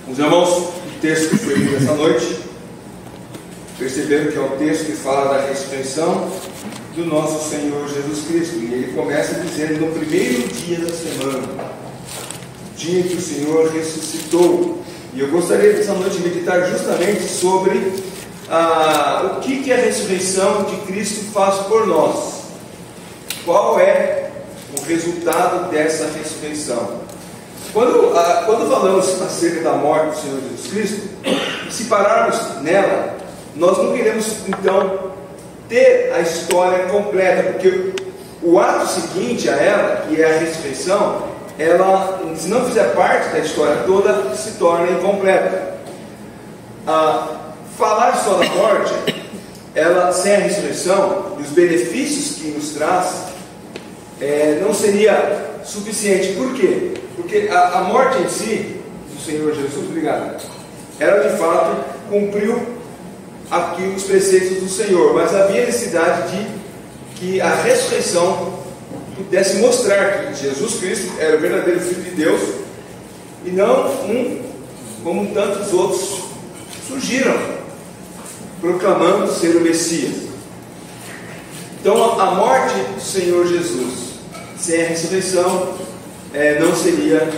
Os irmãos, o texto que foi lido essa noite, perceberam que é o texto que fala da ressurreição do nosso Senhor Jesus Cristo. E ele começa dizendo: no primeiro dia da semana, dia em que o Senhor ressuscitou. E eu gostaria dessa noite de meditar justamente sobre o que a ressurreição de Cristo faz por nós. Qual é o resultado dessa ressurreição? Quando falamos acerca da morte do Senhor Jesus Cristo, se pararmos nela, nós não queremos então ter a história completa, porque o ato seguinte a ela, que é a ressurreição, ela, se não fizer parte da história toda, se torna incompleta. Falar só da morte, ela sem a ressurreição e os benefícios que nos traz, não seria suficiente. Por quê? Porque a morte em si, do Senhor Jesus, ela de fato cumpriu aqui os preceitos do Senhor, mas havia necessidade de que a ressurreição pudesse mostrar que Jesus Cristo era o verdadeiro Filho de Deus, e não como tantos outros surgiram proclamando ser o Messias. Então a morte do Senhor Jesus sem a ressurreição não seria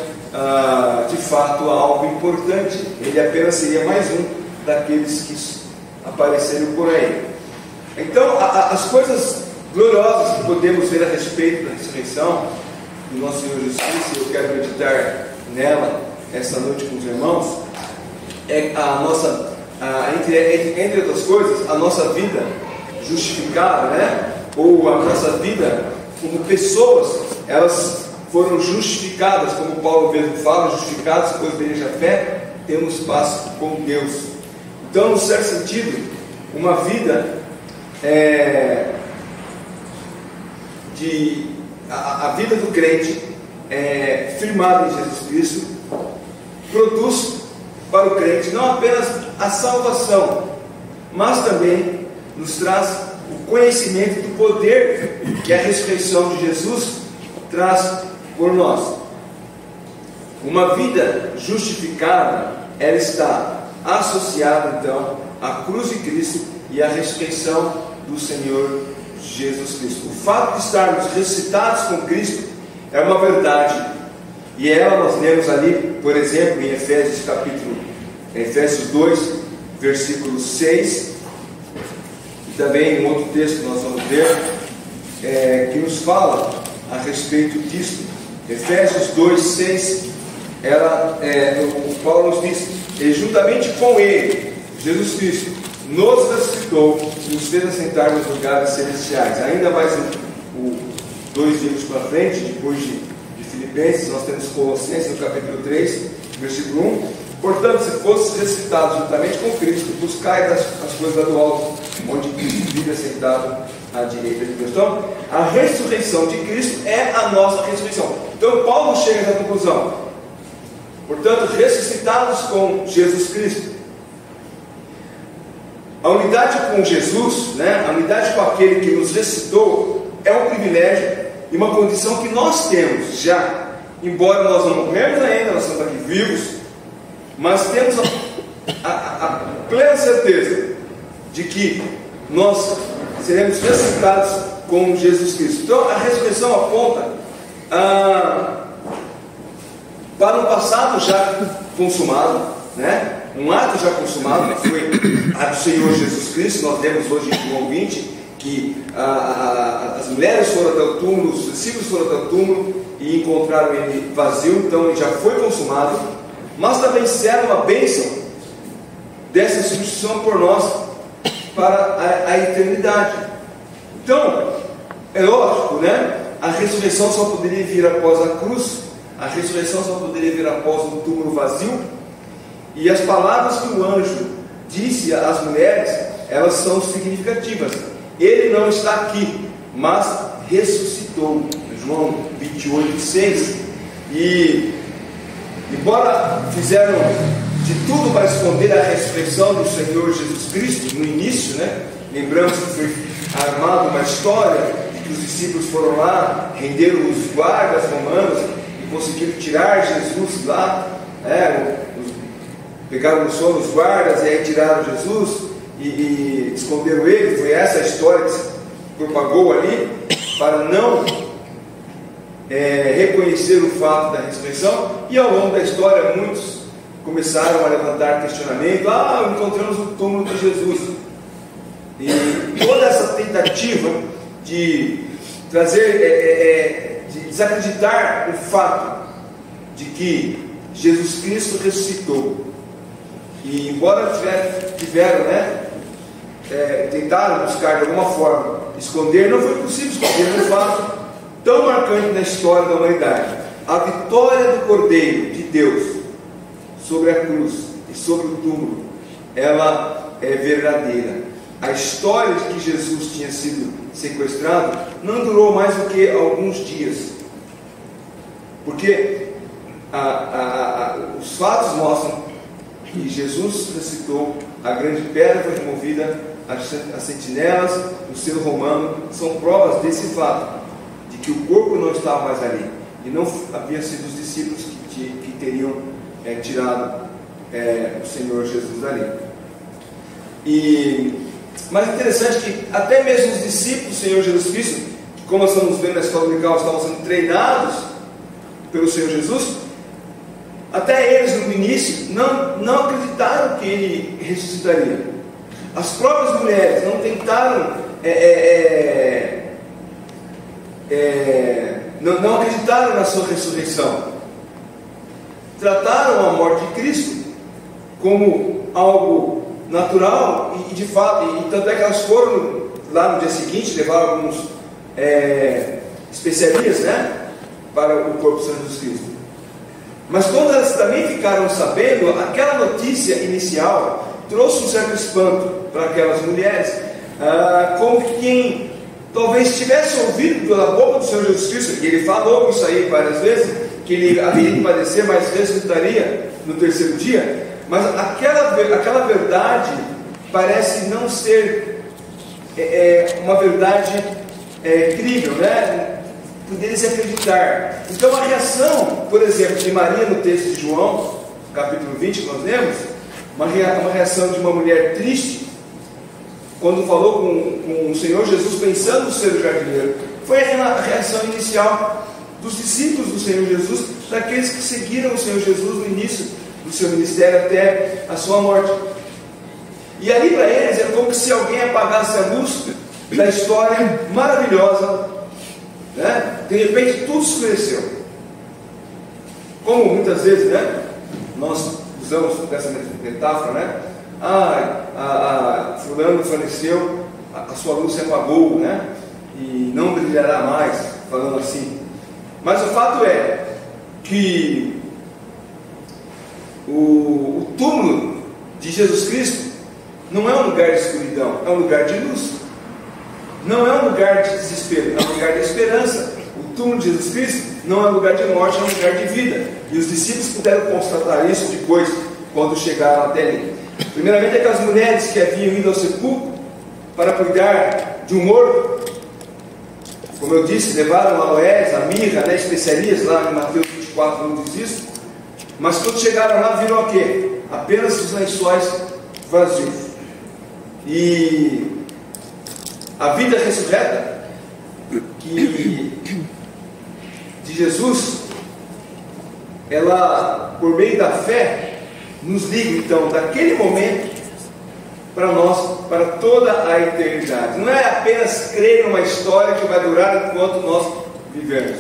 de fato algo importante. Ele apenas seria mais um daqueles que apareceram por aí. Então as coisas gloriosas que podemos ver a respeito da ressurreição do nosso Senhor Jesus Cristo, eu quero meditar nela essa noite com os irmãos, é a nossa, entre outras coisas, a nossa vida justificada, né? Ou a nossa vida como pessoas, elas foram justificadas, como Paulo mesmo fala, justificados depois da igreja fé, temos paz com Deus. Então, num certo sentido, uma vida a vida do crente firmada em Jesus Cristo produz para o crente não apenas a salvação, mas também nos traz o conhecimento do poder que a ressurreição de Jesus traz por nós. Uma vida justificada, ela está associada então à cruz de Cristo e à ressurreição do Senhor Jesus Cristo. O fato de estarmos ressuscitados com Cristo é uma verdade, e ela nós lemos ali, por exemplo, em Efésios 2, versículo 6, e também em outro texto que nós vamos ver, que nos fala a respeito disso. Efésios 2, 6, o Paulo nos diz: e juntamente com Ele, Jesus Cristo, nos ressuscitou e nos fez assentar nos lugares celestiais. Ainda mais dois livros para frente, depois de Filipenses, nós temos Colossenses no capítulo 3, versículo 1. Portanto, se fosses ressuscitados juntamente com Cristo, buscai as coisas do alto, onde Cristo vive assentado à direita de Deus. Então, a ressurreição de Cristo é a nossa ressurreição. Então, Paulo chega a essa conclusão. Portanto, ressuscitados com Jesus Cristo, a unidade com Jesus, né, a unidade com aquele que nos ressuscitou, é um privilégio e uma condição que nós temos já. Embora nós não morremos ainda, nós estamos aqui vivos, mas temos a plena certeza de que nós seremos ressuscitados com Jesus Cristo. Então a ressurreição aponta para um passado já consumado, né? Um ato já consumado, que foi a do Senhor Jesus Cristo. Nós lemos hoje em João 20 que as mulheres foram até o túmulo, os discípulos foram até o túmulo e encontraram ele vazio. Então ele já foi consumado, mas também serve uma bênção dessa substituição por nós para a eternidade. Então é lógico, né? A ressurreição só poderia vir após a cruz, a ressurreição só poderia vir após um túmulo vazio. E as palavras que o anjo disse às mulheres, elas são significativas. Ele não está aqui, mas ressuscitou. João 28, 6. E embora fizeram de tudo para esconder a ressurreição do Senhor Jesus Cristo no início, né? Lembramos que foi armada uma história de que os discípulos foram lá, renderam os guardas romanos, e conseguiram tirar Jesus lá, pegaram no sono os guardas e aí tiraram Jesus e esconderam ele. Foi essa a história que se propagou ali, para não reconhecer o fato da ressurreição. E ao longo da história muitos começaram a levantar questionamento: encontramos o túmulo de Jesus. E toda essa tentativa de trazer, de desacreditar o fato de que Jesus Cristo ressuscitou, e embora tentaram buscar de alguma forma esconder, não foi possível esconder um fato tão marcante na história da humanidade: a vitória do Cordeiro de Deus sobre a cruz e sobre o túmulo. Ela é verdadeira. A história de que Jesus tinha sido sequestrado não durou mais do que alguns dias, porque os fatos mostram que Jesus ressuscitou, a grande pedra foi removida, as sentinelas do selo romano são provas desse fato, de que o corpo não estava mais ali, e não havia sido os discípulos que teriam tirado o Senhor Jesus dali. Mas é interessante que até mesmo os discípulos do Senhor Jesus Cristo, que, como nós estamos vendo na escola dominical, estavam sendo treinados pelo Senhor Jesus, até eles no início não acreditaram que Ele ressuscitaria. As próprias mulheres não tentaram, não acreditaram na sua ressurreição. Trataram a morte de Cristo como algo natural e de fato, e tanto é que elas foram lá no dia seguinte, levaram alguns especiarias, para o corpo de São Jesus Cristo. Mas quando elas também ficaram sabendo, aquela notícia inicial trouxe um certo espanto para aquelas mulheres, como quem talvez tivesse ouvido pela boca do Senhor Jesus Cristo, e Ele falou isso aí várias vezes, que Ele haveria de padecer, mas ressuscitaria no terceiro dia. Mas aquela verdade parece não ser uma verdade crível, poderia-se acreditar. Então a reação, por exemplo, de Maria no texto de João, capítulo 20, que nós lemos, uma reação de uma mulher triste, quando falou com o Senhor Jesus, pensando ser o jardineiro, foi a reação inicial dos discípulos do Senhor Jesus, daqueles que seguiram o Senhor Jesus no início do seu ministério até a sua morte. E ali para eles é como se alguém apagasse a luz da história maravilhosa, de repente tudo escureceu. Como muitas vezes nós usamos dessa metáfora, fulano faleceu, a sua luz se apagou, e não brilhará mais, falando assim. Mas o fato é que o túmulo de Jesus Cristo não é um lugar de escuridão, é um lugar de luz. Não é um lugar de desespero, é um lugar de esperança. O túmulo de Jesus Cristo não é um lugar de morte, é um lugar de vida. E os discípulos puderam constatar isso depois, quando chegaram até ali. Primeiramente, aquelas mulheres que haviam ido ao sepulcro para cuidar de um morto, como eu disse, levaram aloés, a mirra, especiarias, lá em Mateus 24 não diz isso. Mas quando chegaram lá, viram o quê? Apenas os lençóis vazios. E a vida ressurreta de Jesus, ela, por meio da fé, nos liga então daquele momento para nós, para toda a eternidade. Não é apenas crer numa história que vai durar enquanto nós vivemos,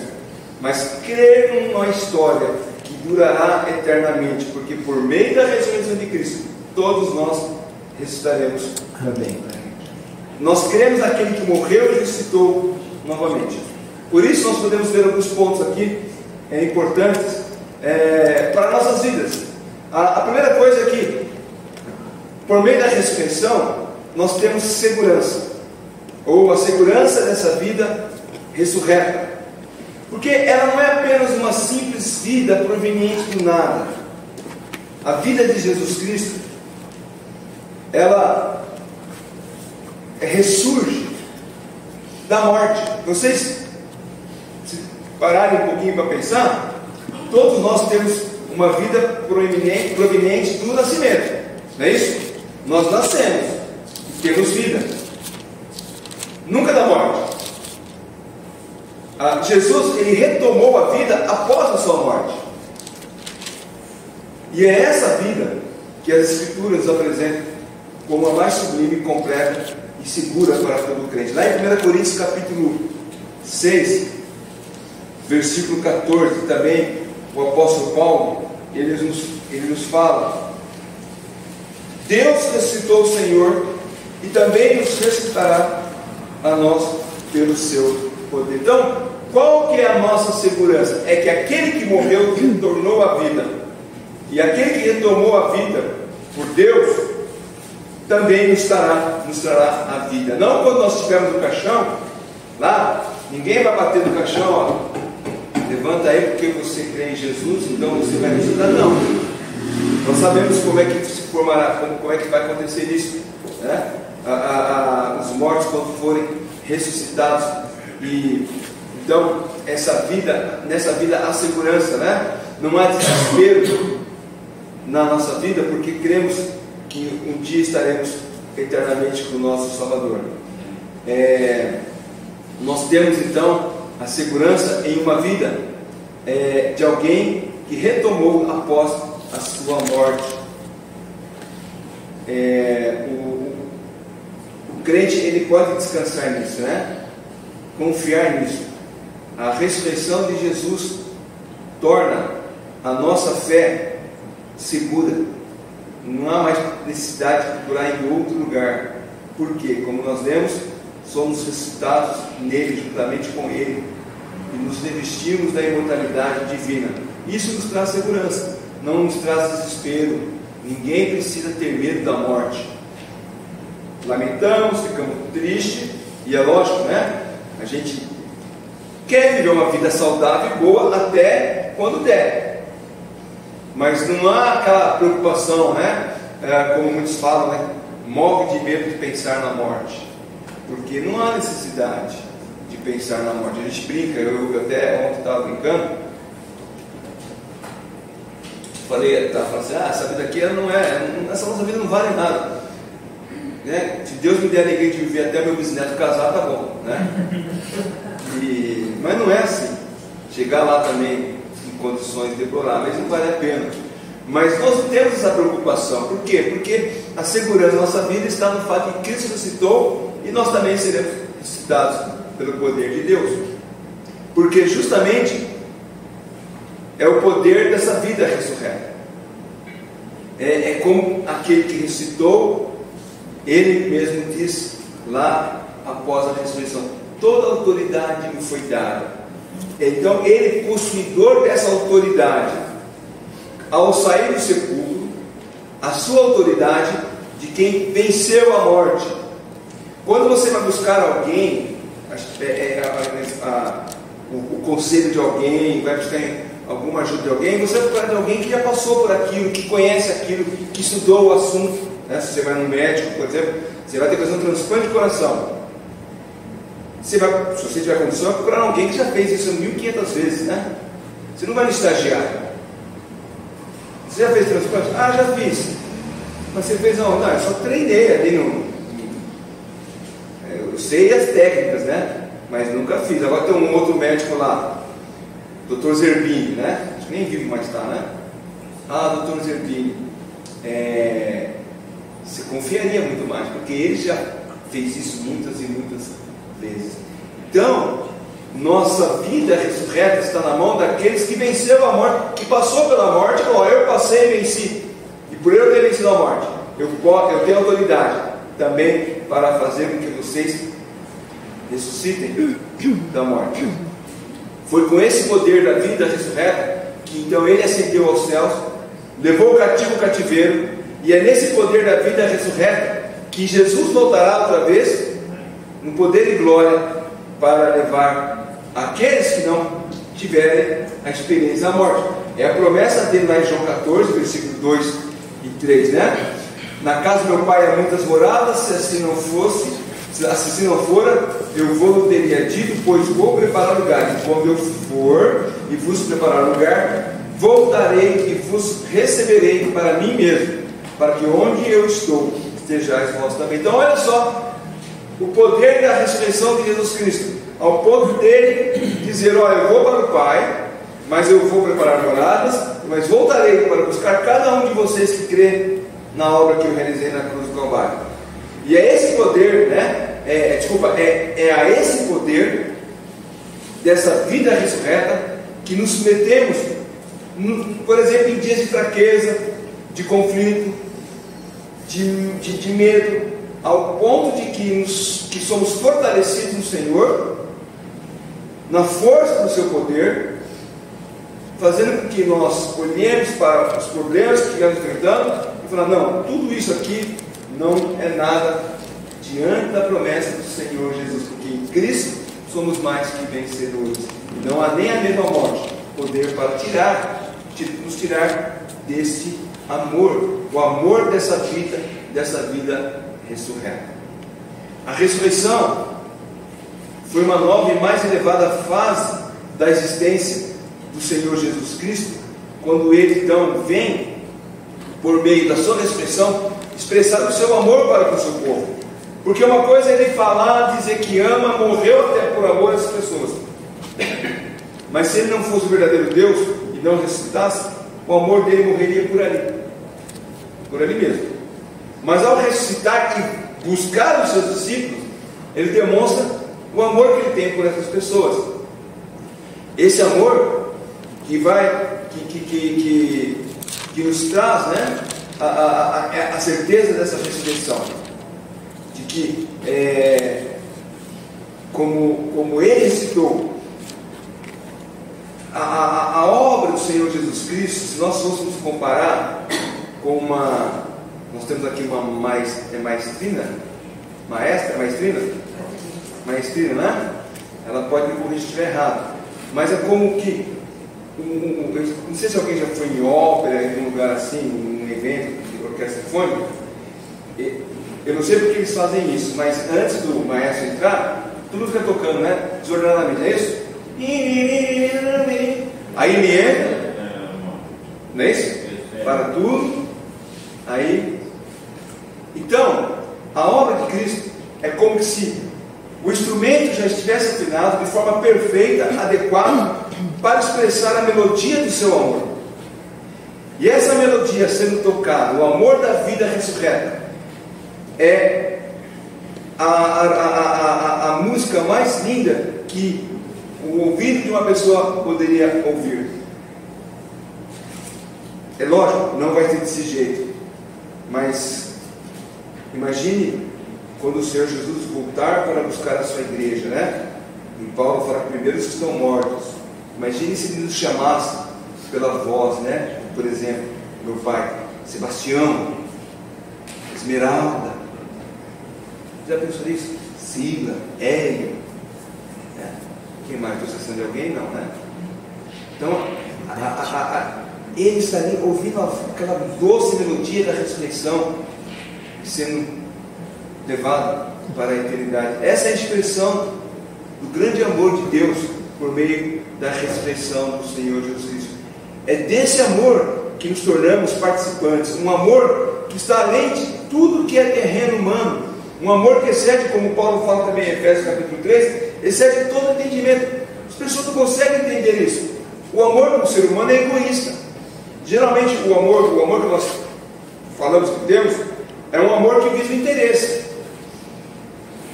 mas crer numa história que durará eternamente, porque por meio da ressurreição de Cristo, todos nós ressuscitaremos também. Nós cremos naquele que morreu e ressuscitou novamente. Por isso nós podemos ver alguns pontos aqui importantes para nossas vidas. A primeira coisa é que, por meio da ressurreição, nós temos segurança, ou a segurança dessa vida ressurreta, porque ela não é apenas uma simples vida proveniente do nada. A vida de Jesus Cristo, ela ressurge da morte. Vocês, se pararem um pouquinho para pensar, todos nós temos uma vida proveniente do nascimento, não é isso? Nós nascemos e temos vida, nunca da morte. Jesus, ele retomou a vida após a sua morte, e é essa vida que as Escrituras apresentam como a mais sublime, completa e segura para todo crente. Lá em 1 Coríntios capítulo 6, versículo 14, também o apóstolo Paulo, ele nos fala: Deus ressuscitou o Senhor e também nos ressuscitará a nós pelo seu poder. Então, qual que é a nossa segurança? É que aquele que morreu retornou à vida, e aquele que retomou a vida por Deus também nos trará a vida. Não quando nós estivermos no caixão, lá, ninguém vai bater no caixão, ó, levanta aí porque você crê em Jesus, então você vai ressuscitar. Não. Nós sabemos como é que se formará, como é que vai acontecer isso, né? Os mortos quando forem ressuscitados. E então nessa vida há segurança, né? Não há desespero na nossa vida, porque cremos que um dia estaremos eternamente com o nosso Salvador. Nós temos então a segurança em uma vida de alguém que retomou após a sua morte. O crente, ele pode descansar nisso, né? Confiar nisso. A ressurreição de Jesus torna a nossa fé segura. Não há mais necessidade de procurar em outro lugar. Porque, como nós lemos, somos ressuscitados nele, juntamente com ele, e nos revestimos da imortalidade divina. Isso nos traz segurança, não nos traz desespero. Ninguém precisa ter medo da morte. Lamentamos, ficamos tristes, e é lógico, né? A gente quer viver uma vida saudável e boa até quando der, mas não há aquela preocupação, né? Como muitos falam, né? Morre de medo de pensar na morte, porque não há necessidade de pensar na morte. A gente brinca, eu até ontem estava brincando, falei assim, essa vida aqui não essa nossa vida não vale nada, né? Se Deus me der a alegria de viver até meu bisneto casar, tá bom, né? Mas não é assim. Chegar lá também em condições deploráveis não vale a pena. Mas nós não temos essa preocupação. Por quê? Porque a segurança da nossa vida está no fato de que Cristo ressuscitou e nós também seremos ressuscitados pelo poder de Deus. Porque justamente é o poder dessa vida ressurreta. É como aquele que ressuscitou, ele mesmo diz lá após a ressurreição: toda autoridade me foi dada. Então ele, possuidor dessa autoridade, ao sair do sepulcro, a sua autoridade de quem venceu a morte. Quando você vai buscar alguém, o conselho de alguém, vai buscar alguma ajuda de alguém, você vai procurar de alguém que já passou por aquilo, que conhece aquilo, que estudou o assunto, né? Se você vai no médico, por exemplo, você vai ter que fazer um transplante de coração. Se você tiver condição, vai procurar alguém que já fez isso 1500 vezes, né? Você não vai no estagiário. Você já fez transplante? Já fiz. Mas você fez aonde? Eu só treinei ali eu sei as técnicas, né? Mas nunca fiz. Agora tem um outro médico lá, Dr. Zerbini, né? Acho que nem vivo mais está, né? Dr. Zerbini. Você confiaria muito mais, porque ele já fez isso muitas e muitas vezes. Então, nossa vida ressurreta está na mão daqueles que venceram a morte, que passou pela morte. Eu passei e venci, e por eu ter vencido a morte, eu tenho autoridade também para fazer com que vocês ressuscitem da morte. Foi com esse poder da vida ressurreta que então ele ascendeu aos céus, levou o cativo ao cativeiro, e é nesse poder da vida ressurreta que Jesus voltará outra vez no poder e glória para levar aqueles que não tiverem a experiência da morte. É a promessa dele lá em João 14, versículo 2 e 3, né? Na casa do meu pai há muitas moradas, se assim não fora, eu vou teria dito, pois vou preparar lugar. E quando eu for e vos preparar lugar, voltarei e vos receberei para mim mesmo, para que onde eu estou, estejais vós também. Então olha só, o poder da ressurreição de Jesus Cristo, ao ponto dele dizer: olha, eu vou para o Pai, mas eu vou preparar moradas, mas voltarei para buscar cada um de vocês que crê na obra que eu realizei na cruz do Calvário. E é esse poder, né? É a esse poder dessa vida ressurreta que nos submetemos, por exemplo, em dias de fraqueza, de conflito, de medo, ao ponto de que somos fortalecidos no Senhor, na força do seu poder, fazendo com que nós olhemos para os problemas que estamos enfrentando e falar: não, tudo isso aqui não é nada diante da promessa do Senhor Jesus, porque em Cristo somos mais que vencedores. Não há nem a mesma morte poder para nos tirar desse amor, o amor dessa vida ressurreta. A ressurreição foi uma nova e mais elevada fase da existência do Senhor Jesus Cristo, quando Ele então vem, por meio da sua ressurreição, expressar o seu amor para com o seu povo. Porque uma coisa é Ele falar, dizer que ama, morreu até por amor às pessoas, mas se Ele não fosse o verdadeiro Deus e não ressuscitasse, o amor dele morreria por ali mesmo. Mas ao ressuscitar e buscar os seus discípulos, Ele demonstra o amor que Ele tem por essas pessoas. Esse amor que nos traz, né, a certeza dessa ressurreição, de que como Ele ressuscitou, a obra do Senhor Jesus Cristo, se nós fôssemos comparar com nós temos aqui uma maestrina, né? Ela pode me corrigir se estiver errado, mas é como que, não sei se alguém já foi em ópera, em um lugar assim, em um evento de orquestra sinfônica. Eu não sei porque eles fazem isso, mas antes do maestro entrar, tudo fica tocando, né? Desordenadamente, é isso? Aí ele entra, não é isso? Para tudo. Aí, então, a obra de Cristo é como se o instrumento já estivesse afinado de forma perfeita, adequada, para expressar a melodia do seu amor. E essa melodia sendo tocada, o amor da vida ressurreta, é a música mais linda que o ouvido de uma pessoa poderia ouvir. É lógico, não vai ser desse jeito, mas imagine quando o Senhor Jesus voltar para buscar a sua igreja, né? E Paulo fala que primeiro os que estão mortos. Imagine se ele nos chamasse pela voz, né? Por exemplo, meu pai, Sebastião, Esmeralda. Já pensou nisso? Sila, Hélio. Quem mais? Estou esquecendo de alguém? Não, né? Então, ele estaria ouvindo aquela doce melodia da ressurreição, sendo levado para a eternidade. Essa é a expressão do grande amor de Deus por meio da ressurreição do Senhor Jesus Cristo. É desse amor que nos tornamos participantes, um amor que está além de tudo que é terreno humano, um amor que excede, como Paulo fala também em Efésios capítulo 3, excede todo entendimento. As pessoas não conseguem entender isso. O amor do ser humano é egoísta. Geralmente o amor que nós falamos que temos é um amor que visa o interesse.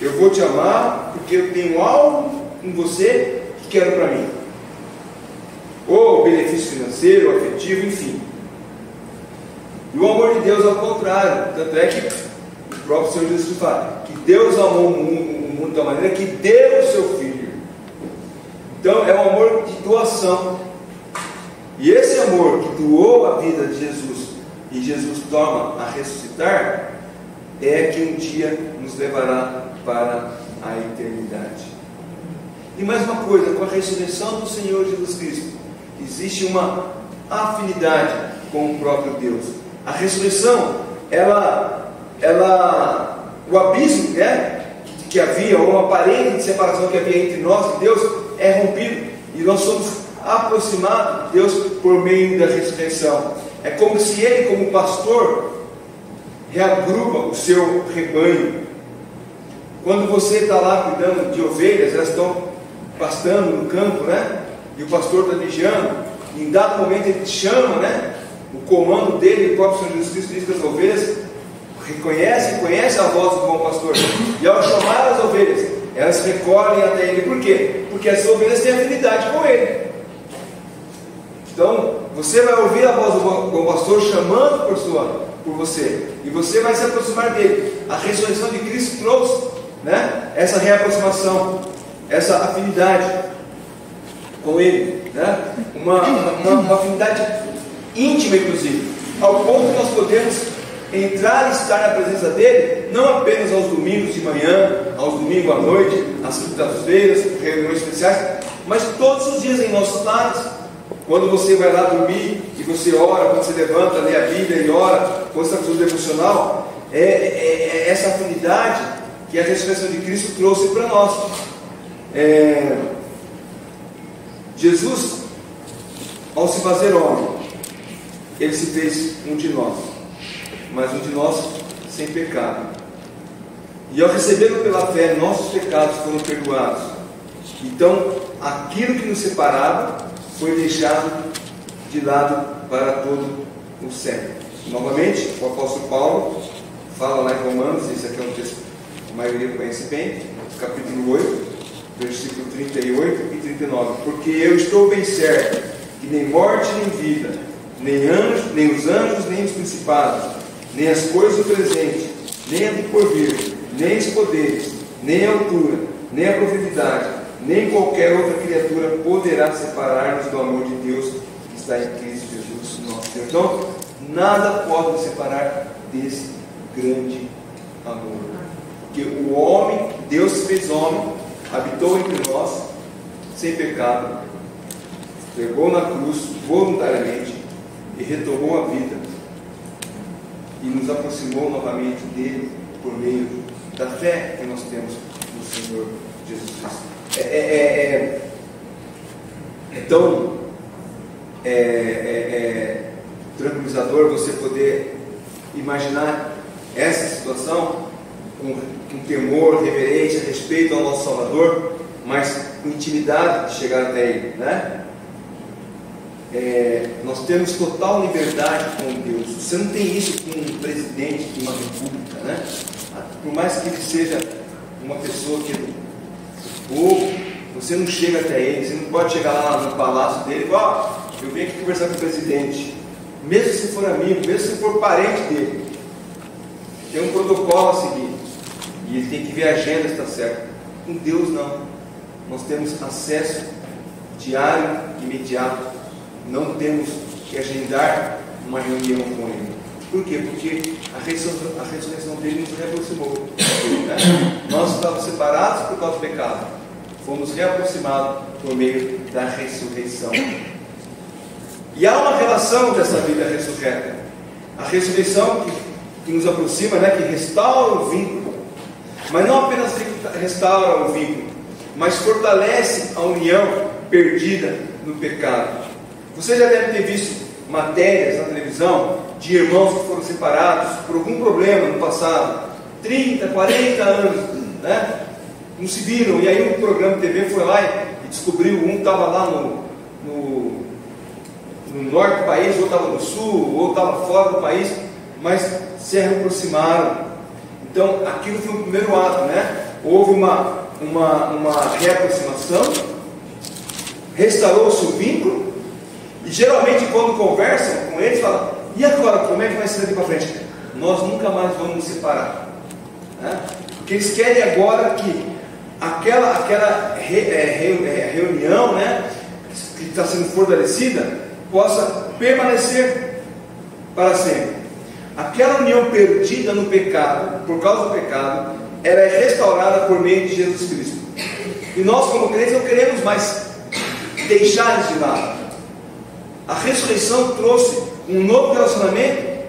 Eu vou te amar porque eu tenho algo em você que quero para mim, ou benefício financeiro, afetivo, enfim. E o amor de Deus é o contrário. Tanto é que o próprio Senhor Jesus fala que Deus amou o mundo da maneira que deu o seu Filho. Então é um amor de doação. E esse amor que doou a vida de Jesus e Jesus toma a ressuscitar, é que um dia nos levará para a eternidade. E mais uma coisa, com a ressurreição do Senhor Jesus Cristo, existe uma afinidade com o próprio Deus. A ressurreição, o abismo, né, que havia, ou uma parede de separação que havia entre nós e Deus, é rompido, e nós somos aproximado de Deus por meio da ressurreição. É como se Ele, como pastor, reagrupa o seu rebanho. Quando você está lá cuidando de ovelhas, elas estão pastando no campo, né? E o pastor está vigiando, e em dado momento ele chama, né? O comando dele, o próprio Senhor Jesus Cristo diz que as ovelhas conhecem a voz do bom pastor, e ao chamar as ovelhas, elas recolhem até ele. Por quê? Porque as ovelhas têm afinidade com ele. Então, você vai ouvir a voz do bom pastor chamando por você, e você vai se aproximar dele. A ressurreição de Cristo trouxe, né, essa reaproximação, essa afinidade com ele, né? uma afinidade íntima, inclusive, ao ponto que nós podemos entrar e estar na presença dele, não apenas aos domingos de manhã, aos domingos à noite, às quintas-feiras, reuniões especiais, mas todos os dias em nossos lares. Quando você vai lá dormir e você ora, quando você levanta, lê a Bíblia e ora, quando você está com o devocional, é essa afinidade que a ressurreição de Cristo trouxe para nós. Jesus, ao se fazer homem, ele se fez um de nós, mas um de nós sem pecado. E ao recebê-lo pela fé, nossos pecados foram perdoados. Então, aquilo que nos separava foi deixado de lado para todo o século. Novamente, o apóstolo Paulo fala lá em Romanos, esse aqui é um texto que a maioria conhece bem, capítulo 8, versículo 38 e 39. Porque eu estou bem certo que nem morte nem vida, nem os anjos, nem os principados, nem as coisas do presente, nem a do porvir, nem os poderes, nem a altura, nem a profundidade, nem qualquer outra criatura poderá separar-nos do amor de Deus que está em Cristo Jesus, nosso Deus. Então, nada pode nos separar desse grande amor. Porque o homem, Deus se fez homem, habitou entre nós, sem pecado, pegou na cruz voluntariamente e retomou a vida e nos aproximou novamente dele por meio da fé que nós temos no Senhor Jesus Cristo. Então, tranquilizador você poder imaginar essa situação com temor, reverência, respeito ao nosso Salvador, mas com intimidade de chegar até Ele, né? Nós temos total liberdade com Deus. Você não tem isso com um presidente de uma república, né? Por mais que ele seja uma pessoa que é do povo, você não chega até ele, você não pode chegar lá no palácio dele e falar: eu venho aqui conversar com o presidente, mesmo se for amigo, mesmo se for parente dele. Tem um protocolo a seguir, e ele tem que ver a agenda, está certo. Com Deus não. Nós temos acesso diário, imediato. Não temos que agendar uma reunião com Ele. Por quê? Porque a ressurreição dele nos reaproximou, né? Nós estávamos separados por causa do pecado, fomos reaproximados por meio da ressurreição. E há uma relação dessa vida ressurreta. A ressurreição que nos aproxima, né? Que restaura o vínculo, mas não apenas restaura o vínculo, mas fortalece a união perdida no pecado. Você já deve ter visto matérias na televisão de irmãos que foram separados por algum problema no passado, 30, 40 anos, né? Não se viram, e aí um programa de TV foi lá e descobriu, um estava lá no norte do país, outro estava no sul, outro estava fora do país, mas se aproximaram. Então aquilo foi o primeiro ato, né? Houve uma reaproximação, restaurou-se o vínculo. E geralmente quando conversam com eles, falam: e agora, como é que vai ser daqui para frente? Nós nunca mais vamos nos separar, né? Porque eles querem agora que aquela reunião, né, que está sendo fortalecida, possa permanecer para sempre. Aquela união perdida no pecado, por causa do pecado, ela é restaurada por meio de Jesus Cristo. E nós, como crentes, não queremos mais deixar isso de lado. A ressurreição trouxe um novo relacionamento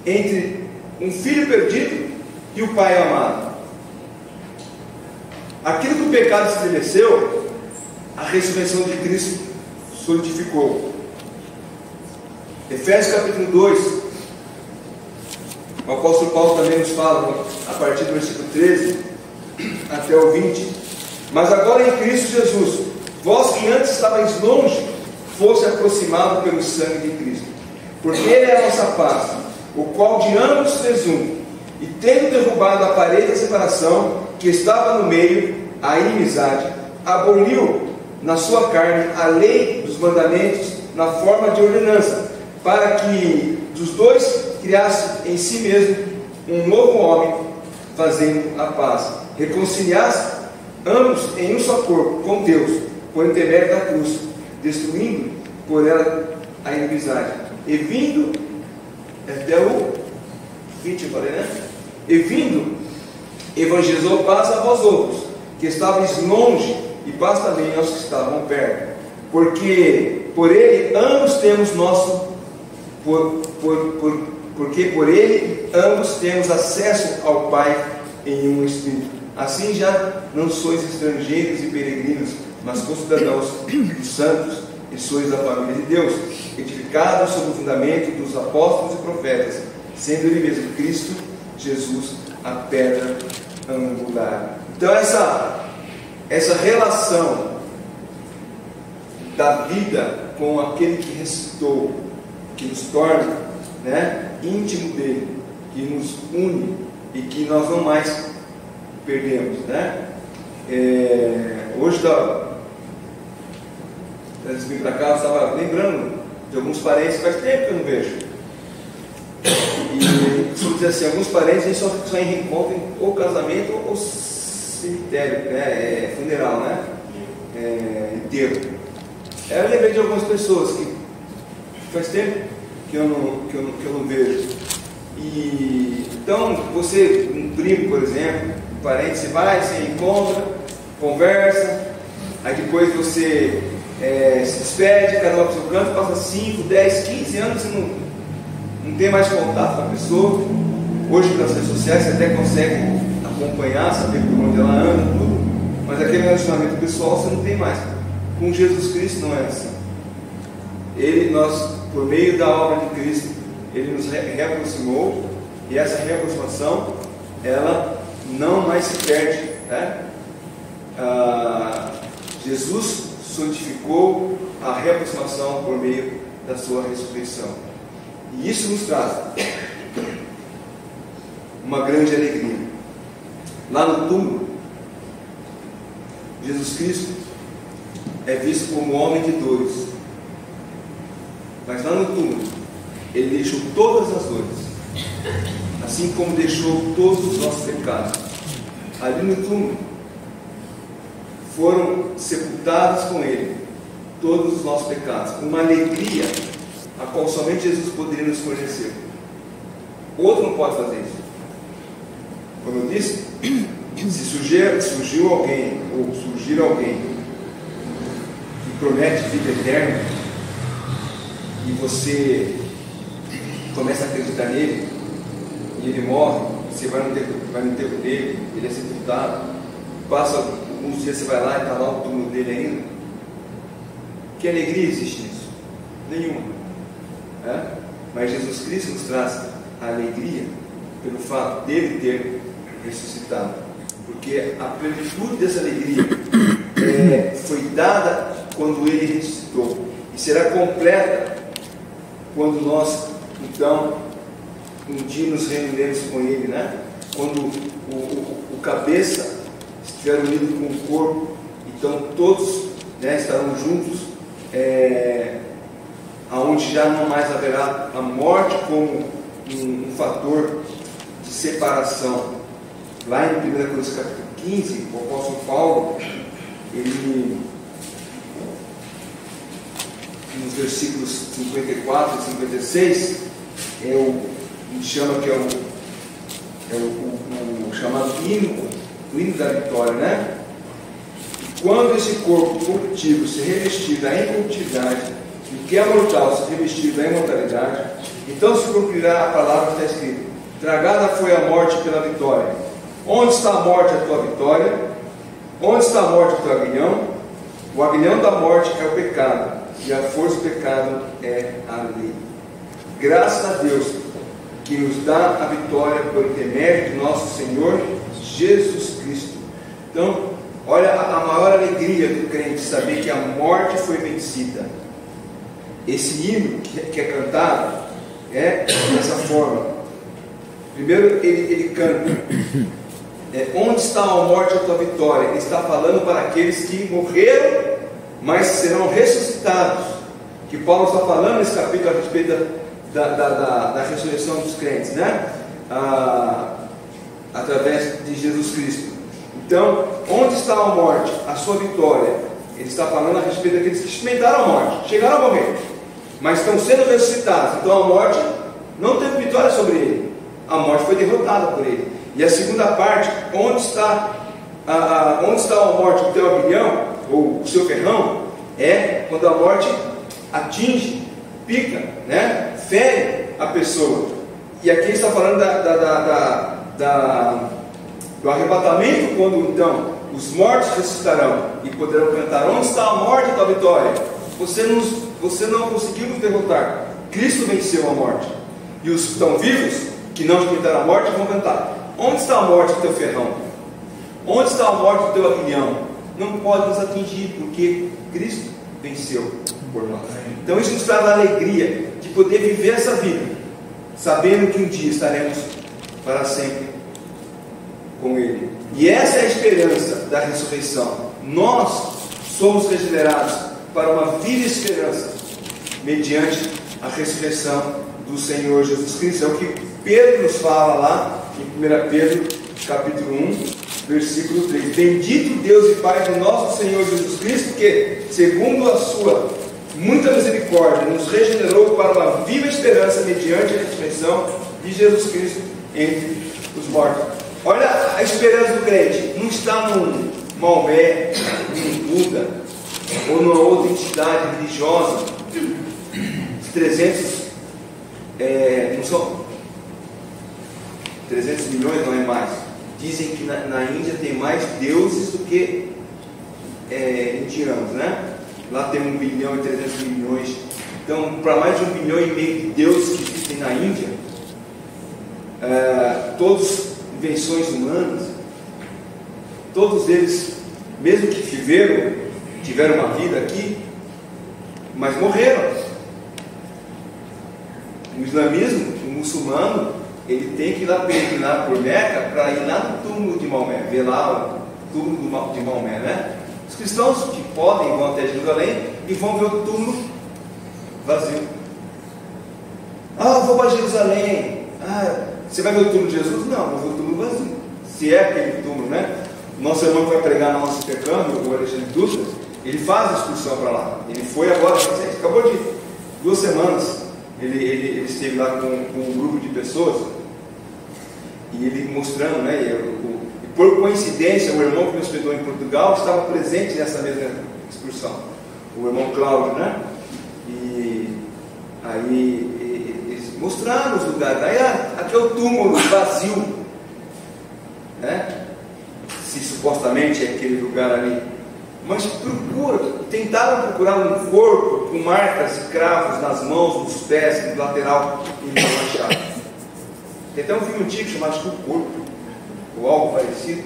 entre um filho perdido e o pai amado. Aquilo que o pecado estabeleceu, a ressurreição de Cristo solidificou. Efésios capítulo 2, o apóstolo Paulo também nos fala, a partir do versículo 13 até o 20: mas agora em Cristo Jesus, vós que antes estáveis longe, fosse aproximado pelo sangue de Cristo, porque Ele é a nossa paz, o qual de ambos fez um, e tendo derrubado a parede da separação que estava no meio, a inimizade, aboliu na sua carne a lei dos mandamentos na forma de ordenança, para que dos dois criasse em si mesmo um novo homem, fazendo a paz, reconciliasse ambos em um só corpo com Deus, por intermédio da cruz, destruindo por ela a inimizade, e vindo até o 20, eu falei, né? E vindo, evangelizou paz a vós outros, que estavais longe, e paz também aos que estavam perto, porque por ele ambos temos porque por ele ambos temos acesso ao Pai em um Espírito. Assim já não sois estrangeiros e peregrinos, mas concidadãos dos santos, e sois da família de Deus, edificados sobre o fundamento dos apóstolos e profetas, sendo ele mesmo Cristo Jesus a pedra angular. Então essa relação da vida com aquele que ressuscitou, que nos torna, né, íntimo dele, que nos une e que nós não mais perdemos, né? Hoje, antes de vir para cá, eu estava lembrando de alguns parentes, faz tempo que eu não vejo. E costumo dizer assim, alguns parentes a gente só reencontra ou casamento ou cemitério, né? Funeral, né? Enterro. Eu lembrei de algumas pessoas que faz tempo que eu não vejo. E então você, um primo, por exemplo, um parente, você vai, você encontra, conversa, aí depois você se despede, cada um para o seu canto, passa 5, 10, 15 anos, você não tem mais contato com a pessoa. Hoje nas redes sociais você até consegue acompanhar, saber por onde ela anda, tudo, mas aquele relacionamento pessoal você não tem mais. Com Jesus Cristo não é assim. Por meio da obra de Cristo, Ele nos reaproximou, e essa reaproximação, ela não mais se perde, né? Jesus santificou a reaproximação por meio da sua ressurreição, e isso nos traz uma grande alegria. Lá no túmulo, Jesus Cristo é visto como homem de dores, mas lá no túmulo Ele deixou todas as dores, assim como deixou todos os nossos pecados. Ali no túmulo foram sepultados com Ele todos os nossos pecados, uma alegria a qual somente Jesus poderia nos fornecer. Outro não pode fazer isso. Como eu disse, se surgir alguém que promete vida eterna, e você começa a acreditar nele, e ele morre, você vai no enterro dele, ele é sepultado, passa alguns dias, você vai lá e está lá o túmulo dele ainda. Que alegria existe nisso? Nenhuma. Mas Jesus Cristo nos traz a alegria pelo fato dele ter ressuscitado, porque a plenitude dessa alegria foi dada quando ele ressuscitou, e será completa quando nós, então, um dia nos reuniremos com ele, né? Quando o cabeça estiver unido com o corpo, então todos, né, estarão juntos, aonde já não mais haverá a morte como um fator de separação. Lá em 1 Coríntios capítulo 15, o apóstolo Paulo, ele, nos versículos 54 e 56, chama que é o chamado hino, o hino da vitória, né? E quando esse corpo corruptível se revestir da incorruptibilidade, e o que é mortal se revestir da imortalidade, então se cumprirá a palavra que está escrita: tragada foi a morte pela vitória. Onde está a morte, a tua vitória? Onde está a morte, o teu aguilhão? O aguilhão da morte é o pecado, e a força do pecado é a lei. Graças a Deus que nos dá a vitória por intermédio de nosso Senhor Jesus Cristo. Então, olha a maior alegria do crente saber que a morte foi vencida. Esse hino que é cantado é dessa forma. Primeiro ele canta: onde está a morte a tua vitória? Ele está falando para aqueles que morreram, mas serão ressuscitados. Que Paulo está falando nesse capítulo a respeito da ressurreição dos crentes, né? Através de Jesus Cristo. Então, onde está a morte? A sua vitória. Ele está falando a respeito daqueles que experimentaram a morte, chegaram a morrer, mas estão sendo ressuscitados. Então a morte não teve vitória sobre ele, a morte foi derrotada por ele. E a segunda parte, onde está a morte do teu aguilhão, ou o seu ferrão, é quando a morte atinge, pica, né? Fere a pessoa. E aqui ele está falando do arrebatamento, quando então os mortos ressuscitarão e poderão cantar: onde está a morte da vitória? Você não conseguiu nos derrotar, Cristo venceu a morte. E os que estão vivos, que não experimentaram a morte, vão cantar: onde está a morte do teu ferrão? Onde está a morte do teu aguilhão? Não pode nos atingir, porque Cristo venceu por nós. Então isso nos traz a alegria de poder viver essa vida, sabendo que um dia estaremos para sempre com Ele. E essa é a esperança da ressurreição. Nós somos regenerados para uma viva esperança mediante a ressurreição do Senhor Jesus Cristo. É o que Pedro nos fala lá em 1 Pedro capítulo 1, versículo 3: bendito Deus e Pai do nosso Senhor Jesus Cristo, que segundo a sua muita misericórdia nos regenerou para uma viva esperança mediante a ressurreição de Jesus Cristo entre os mortos. Olha a esperança do crente, não está num Maomé, num Buda ou numa outra entidade religiosa. Os 300 não são 300 milhões, não é mais. Dizem que na Índia tem mais deuses do que indianos, né? Lá tem 1 bilhão e 300 milhões. Então, para mais de 1,5 bilhão de deuses que existem na Índia, todos invenções humanas, todos eles, mesmo que tiveram uma vida aqui, mas morreram. O islamismo, o muçulmano, ele tem que ir lá peregrinar por Meca para ir lá no túmulo de Maomé, ver lá o túmulo de Maomé, né? Os cristãos que podem vão até Jerusalém e vão ver o túmulo vazio. Vou para Jerusalém. Você vai ver o túmulo de Jesus? Não, vou ver o túmulo vazio. Se é aquele túmulo, né? Nosso irmão que vai pregar no nosso intercâmbio, o Alexandre Dutra, ele faz a excursão para lá. Ele foi agora, acabou de 2 semanas. Ele esteve lá com um grupo de pessoas e ele mostrando, né? E por coincidência, o irmão que me hospedou em Portugal estava presente nessa mesma excursão, o irmão Cláudio, né? E aí eles mostraram os lugares. Aí aqui é o túmulo vazio, né? Se supostamente é aquele lugar ali. Mas tentaram procurar um corpo com marcas de cravos nas mãos, nos pés, no lateral, e não acharam. Tem até um filme antigo chamado O Corpo, ou algo parecido,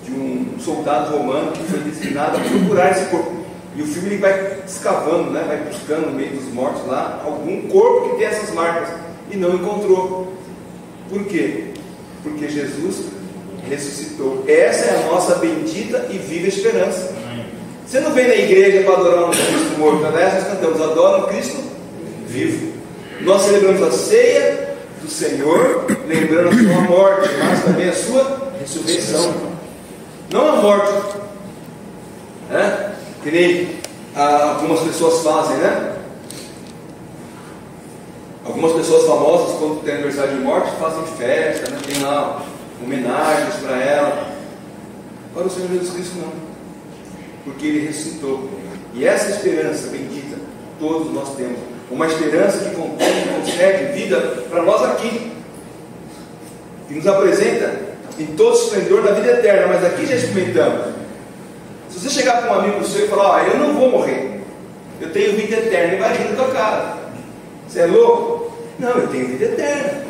de um soldado romano que foi destinado a procurar esse corpo. E o filme ele vai escavando, né? Vai buscando no meio dos mortos lá algum corpo que tem essas marcas, e não encontrou. Por quê? Porque Jesus ressuscitou. Essa é a nossa bendita e viva esperança. Você não vem na igreja para adorar um Cristo morto, aliás, nós cantamos: adora um Cristo vivo. Nós celebramos a ceia do Senhor, lembrando a sua morte, mas também a sua ressurreição. Não a morte, né? Que nem algumas pessoas fazem, né? Algumas pessoas famosas, quando tem aniversário de morte, fazem festa, né? Tem lá homenagens para ela. Para o Senhor Jesus Cristo não, porque Ele ressuscitou. E essa esperança bendita todos nós temos, uma esperança que contém e concede vida para nós aqui, que nos apresenta em todo o esplendor da vida eterna. Mas aqui já experimentamos. Se você chegar com um amigo seu e falar: eu não vou morrer, eu tenho vida eterna, e vai rir na tua cara. Você é louco? Não, eu tenho vida eterna.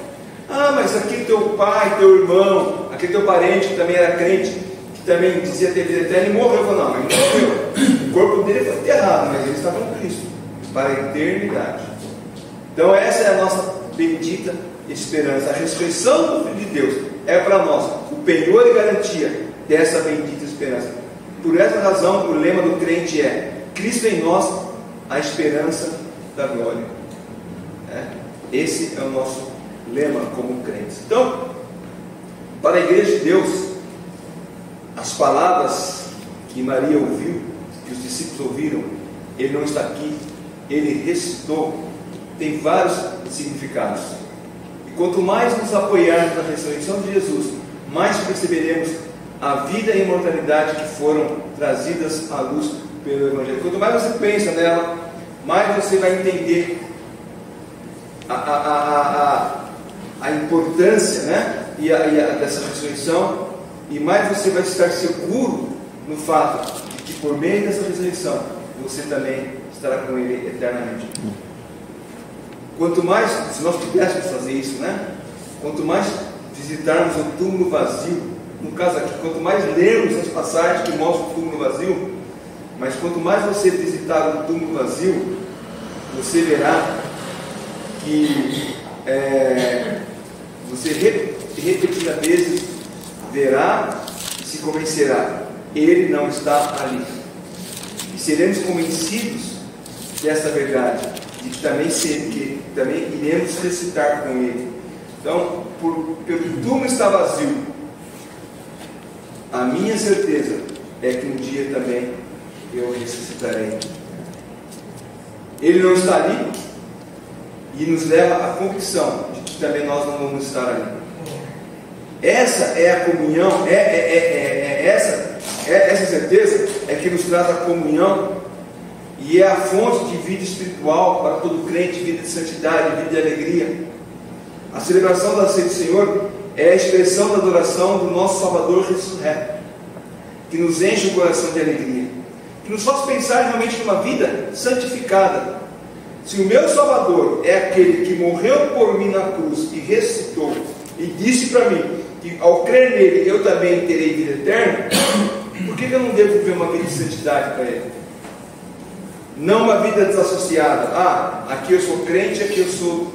Ah, mas aquele teu pai, teu irmão, aquele teu parente que também era crente, que também dizia ter vida eterna, e morreu. Eu falo, não, ele morreu. O corpo dele foi enterrado, mas ele está com Cristo para a eternidade. Então essa é a nossa bendita esperança. A ressurreição do Filho de Deus é para nós o penhor e garantia dessa bendita esperança. Por essa razão, o lema do crente é: Cristo em nós, a esperança da glória. Esse é o nosso lema como crentes. Então, para a igreja de Deus, as palavras que Maria ouviu, que os discípulos ouviram, ele não está aqui, ele ressuscitou, tem vários significados. E quanto mais nos apoiarmos na ressurreição de Jesus, mais perceberemos a vida e a imortalidade que foram trazidas à luz pelo Evangelho. Quanto mais você pensa nela, mais você vai entender a importância, né, dessa ressurreição, e mais você vai estar seguro no fato de que por meio dessa ressurreição você também estará com Ele eternamente. Quanto mais, se nós pudéssemos fazer isso, né, quanto mais visitarmos o túmulo vazio, no caso aqui, quanto mais lermos as passagens que mostram o túmulo vazio, mas quanto mais você visitar o túmulo vazio, você verá que você repetidas vezes verá e se convencerá: ele não está ali. E seremos convencidos dessa verdade, de que também iremos ressuscitar com ele. Então, pelo túmulo está vazio, a minha certeza é que um dia também eu ressuscitarei. Ele não está ali, e nos leva à convicção de que também nós não vamos estar ali. Essa é a comunhão, essa certeza é que nos traz a comunhão, e é a fonte de vida espiritual para todo crente, vida de santidade, vida de alegria. A celebração da ceia do Senhor é a expressão da adoração do nosso Salvador ressurreto, que nos enche o coração de alegria, que nos faz pensar realmente numa vida santificada. Se o meu Salvador é aquele que morreu por mim na cruz e ressuscitou, e disse para mim que ao crer nele eu também terei vida eterna, por que eu não devo viver uma vida de santidade para ele? Não uma vida desassociada. Ah, aqui eu sou crente, aqui eu não sou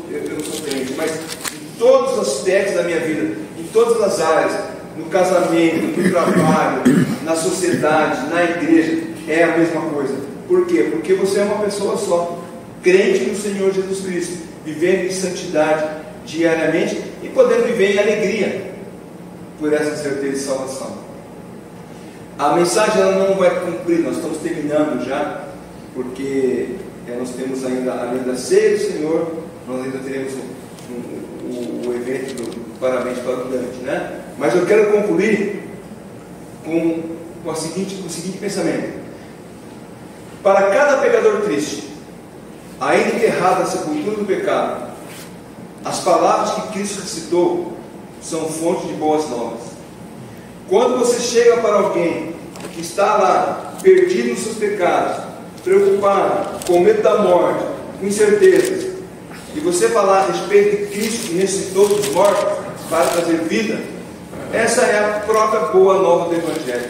crente. Mas em todos os aspectos da minha vida, em todas as áreas, no casamento, no trabalho, na sociedade, na igreja, é a mesma coisa. Por quê? Porque você é uma pessoa só, crente no Senhor Jesus Cristo, vivendo em santidade diariamente e podendo viver em alegria por essa certeza de salvação. A mensagem ela não vai cumprir, nós estamos terminando já, porque nós temos ainda, além da ceia do Senhor, nós ainda teremos o evento do parabéns para o Dante, né? Mas eu quero concluir com o seguinte pensamento: para cada pecador triste, ainda enterrado na sepultura do pecado, as palavras que Cristo recitou são fonte de boas novas. Quando você chega para alguém que está lá, perdido nos seus pecados, preocupado, com medo da morte, com incertezas, e você falar a respeito de Cristo que ressuscitou dos mortos para trazer vida, essa é a própria boa nova do Evangelho.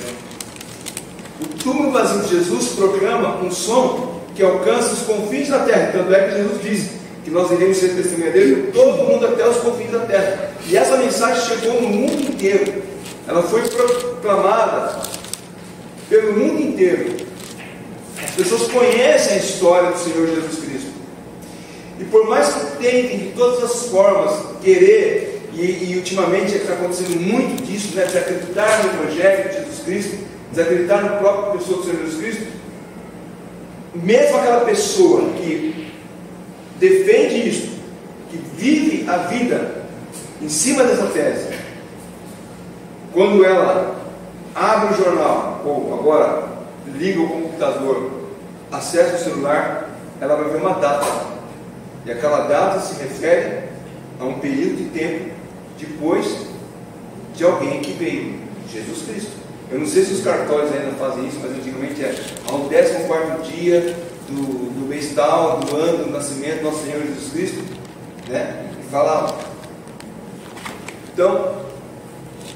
O túmulo vazio de Jesus proclama um som que alcança os confins da terra. Tanto é que Jesus disse que nós iremos ser testemunha dele, todo mundo até os confins da terra. E essa mensagem chegou no mundo inteiro. Ela foi proclamada pelo mundo inteiro. As pessoas conhecem a história do Senhor Jesus Cristo. E por mais que tentem de todas as formas querer, e ultimamente está acontecendo muito disso, né, desacreditar no Evangelho de Jesus Cristo, desacreditar no próprio pessoa do Senhor Jesus Cristo, mesmo aquela pessoa que defende isso, que vive a vida em cima dessa tese, quando ela abre o jornal, ou agora liga o computador, acessa o celular, ela vai ver uma data, e aquela data se refere a um período de tempo depois de alguém que veio, Jesus Cristo. Eu não sei se os cartórios ainda fazem isso, mas antigamente ao 14º dia do mês tal, do ano do nascimento do nosso Senhor Jesus Cristo, né? E falavam. Então,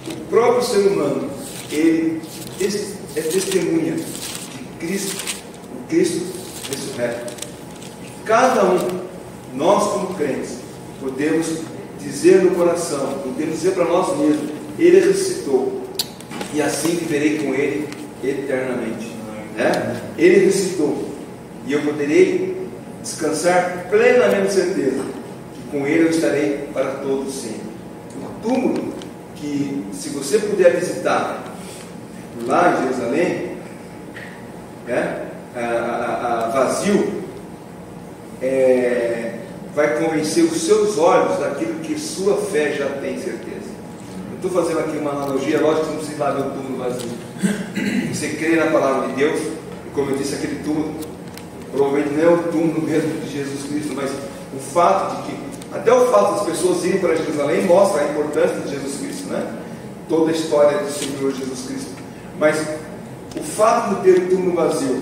o próprio ser humano, ele é testemunha de Cristo, o Cristo ressurreto. Cada um, nós como crentes, podemos dizer no coração, podemos dizer para nós mesmos: Ele ressuscitou, e assim viverei com Ele eternamente. Né? Ele ressuscitou, e eu poderei descansar plenamente certeza que com Ele eu estarei para todos sempre. O túmulo que, se você puder visitar lá em Jerusalém, né, vazio, vai convencer os seus olhos daquilo que sua fé já tem certeza. Eu estou fazendo aqui uma analogia, lógico que você não precisa lá ver o túmulo vazio. Você crê na palavra de Deus, e como eu disse, aquele túmulo provavelmente não é o túmulo mesmo de Jesus Cristo, mas o fato de que, até o fato das pessoas irem para Jerusalém mostra a importância de Jesus Cristo, né? Toda a história do Senhor Jesus Cristo. Mas o fato de ter o túmulo vazio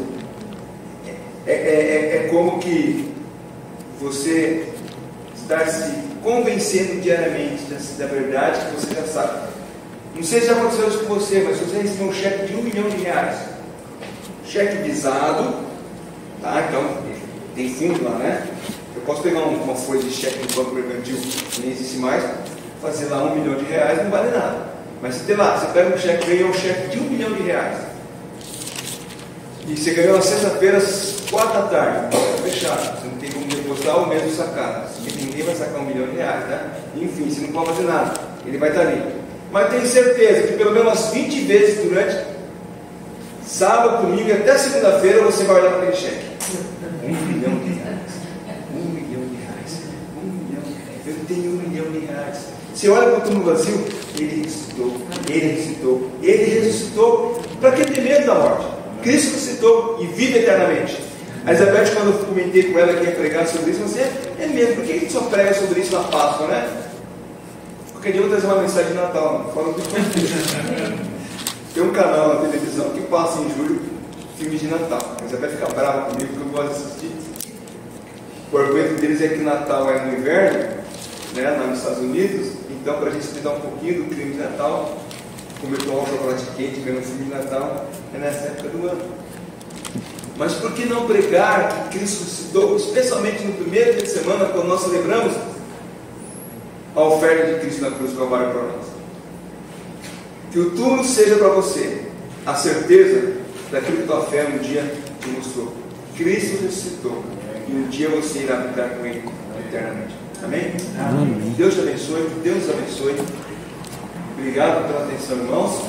é como que você estar se convencendo diariamente da verdade que você já sabe. Não sei se já aconteceu isso com você, mas se você recebeu um cheque de R$1 milhão, cheque visado, tá? Então tem fundo lá, né? Eu posso pegar uma folha de cheque do banco mercantil que nem existe mais, fazer lá R$1 milhão, não vale nada. Mas você tem lá, você pega um cheque, ganhou um cheque de R$1 milhão, e você ganhou na sexta-feira às 4 da tarde, está fechado, você não tem como depositar ou mesmo sacar. Ninguém vai sacar R$1 milhão, né? Enfim, você não pode fazer nada, ele vai estar ali. Mas tenho certeza que pelo menos umas 20 vezes durante sábado, domingo e até segunda-feira você vai olhar para aquele cheque. R$1 milhão, R$1 milhão, R$1 milhão, eu tenho R$1 milhão. Você olha para o túmulo vazio, ele ressuscitou, ele ressuscitou. Para que ter medo da morte? Cristo ressuscitou e vive eternamente. A Elizabeth, quando eu comentei com ela que ia pregar sobre isso, você é mesmo, por que a gente só prega sobre isso na Páscoa, né? Qualquer dia eu vou trazer uma mensagem de Natal, fala do Tem um canal na televisão que passa em julho filmes de Natal. A Elizabeth fica brava comigo porque eu gosto de assistir. O argumento deles é que Natal é no inverno, né, lá nos Estados Unidos, então para a gente explicar um pouquinho do clima de Natal, comer pão, chocolate quente, ver um filme de Natal, é nessa época do ano. Mas por que não pregar que Cristo ressuscitou, especialmente no primeiro dia de semana, quando nós celebramos a oferta de Cristo na cruz do Calvário para nós? Que o túmulo seja para você a certeza daquilo que tua fé um dia te mostrou. Cristo ressuscitou, e um dia você irá habitar com Ele eternamente. Amém? Amém. Deus te abençoe, Deus te abençoe. Obrigado pela atenção, irmãos.